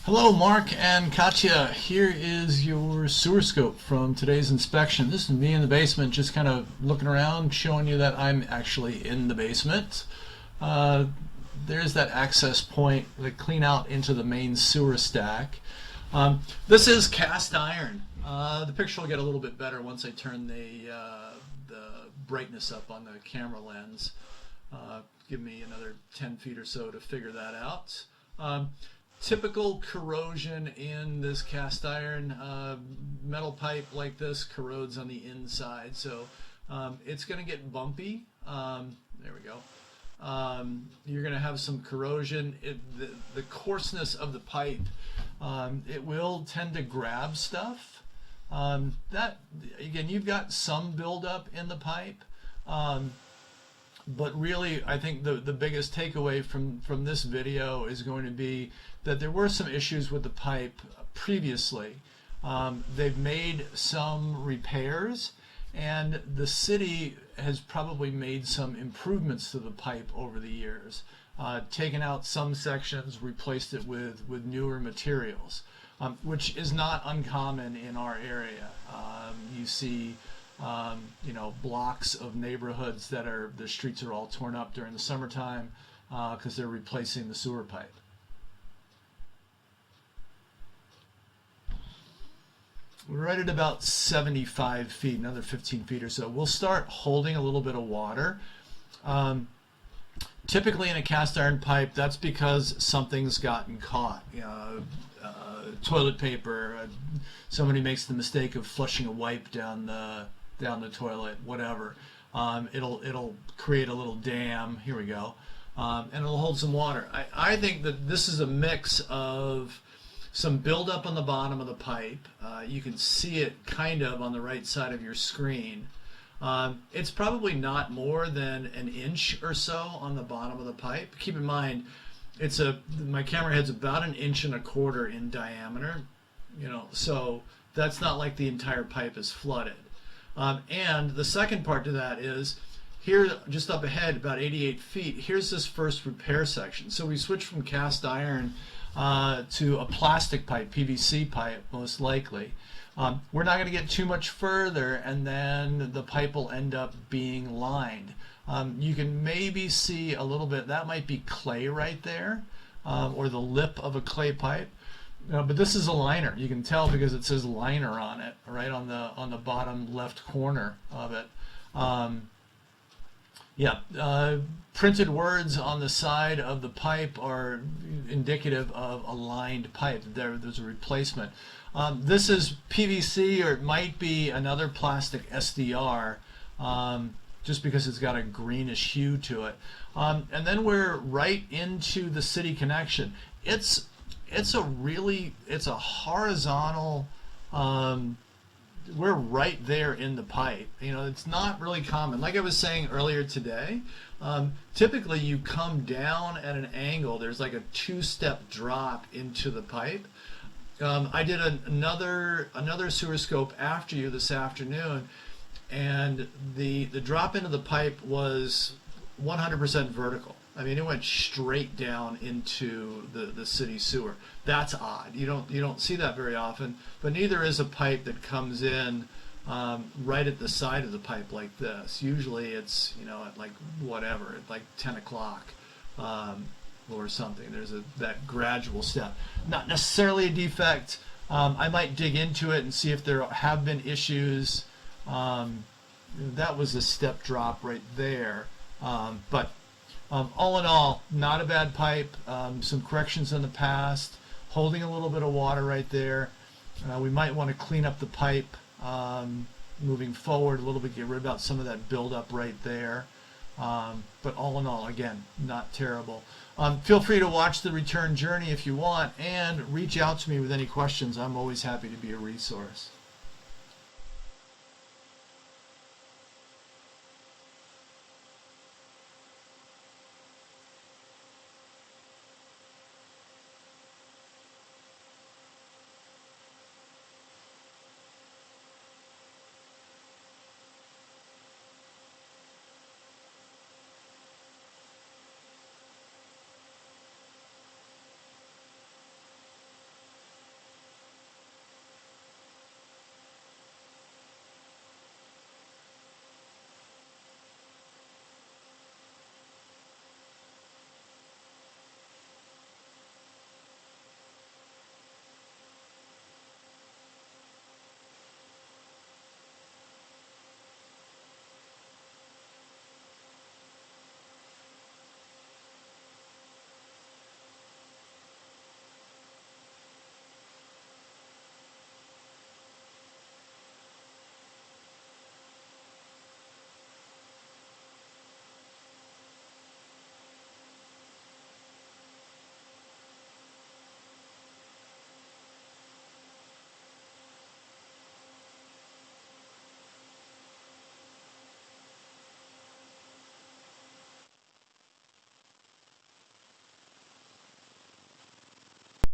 Hello, Mark and Katya. Here is your sewer scope from today's inspection. This is me in the basement, just kind of looking around, showing you that I'm actually in the basement. There's that access point, the clean out into the main sewer stack. This is cast iron. The picture will get a little bit better once I turn the brightness up on the camera lens. Give me another 10 feet or so to figure that out. Typical corrosion in this cast iron. Metal pipe like this corrodes on the inside, so it's going to get bumpy. There we go. You're going to have some corrosion. The coarseness of the pipe, it will tend to grab stuff. That again, you've got some buildup in the pipe. But really, I think the biggest takeaway from this video is going to be that there were some issues with the pipe previously. They've made some repairs, and the city has probably made some improvements to the pipe over the years. Taken out some sections, replaced it with newer materials, which is not uncommon in our area. You see blocks of neighborhoods that the streets are all torn up during the summertime because they're replacing the sewer pipe. We're right at about 75 feet, another 15 feet or so. We'll start holding a little bit of water. Typically in a cast iron pipe, that's because something's gotten caught. Toilet paper, somebody makes the mistake of flushing a wipe down the toilet, whatever. It'll create a little dam. Here we go. And it'll hold some water. I think that this is a mix of some buildup on the bottom of the pipe. You can see it kind of on the right side of your screen. It's probably not more than an inch or so on the bottom of the pipe. Keep in mind, my camera head's about 1.25 inches in diameter. So that's not like the entire pipe is flooded. And the second part to that is, here just up ahead, about 88 feet, here's this first repair section. So we switched from cast iron to a plastic pipe, PVC pipe, most likely. We're not going to get too much further, and then the pipe will end up being lined. You can maybe see a little bit, that might be clay right there, or the lip of a clay pipe. But this is a liner. You can tell because it says liner on it, right on the bottom left corner of it. Printed words on the side of the pipe are indicative of a lined pipe. There's a replacement. This is PVC, or it might be another plastic SDR, just because it's got a greenish hue to it. And then we're right into the city connection. It's a horizontal, we're right there in the pipe. It's not really common. Like I was saying earlier today, typically you come down at an angle. There's like a 2-step drop into the pipe. I did another sewer scope after you this afternoon, and the drop into the pipe was 100% vertical. I mean, it went straight down into the city sewer. That's odd. You don't see that very often, but neither is a pipe that comes in right at the side of the pipe like this. Usually it's at like whatever, at like 10 o'clock or something. There's that gradual step. Not necessarily a defect. I might dig into it and see if there have been issues. That was a step drop right there, but. All in all, not a bad pipe. Some corrections in the past, holding a little bit of water right there. We might want to clean up the pipe moving forward a little bit, get rid of some of that buildup right there. But all in all, again, not terrible. Feel free to watch the return journey if you want, and reach out to me with any questions. I'm always happy to be a resource.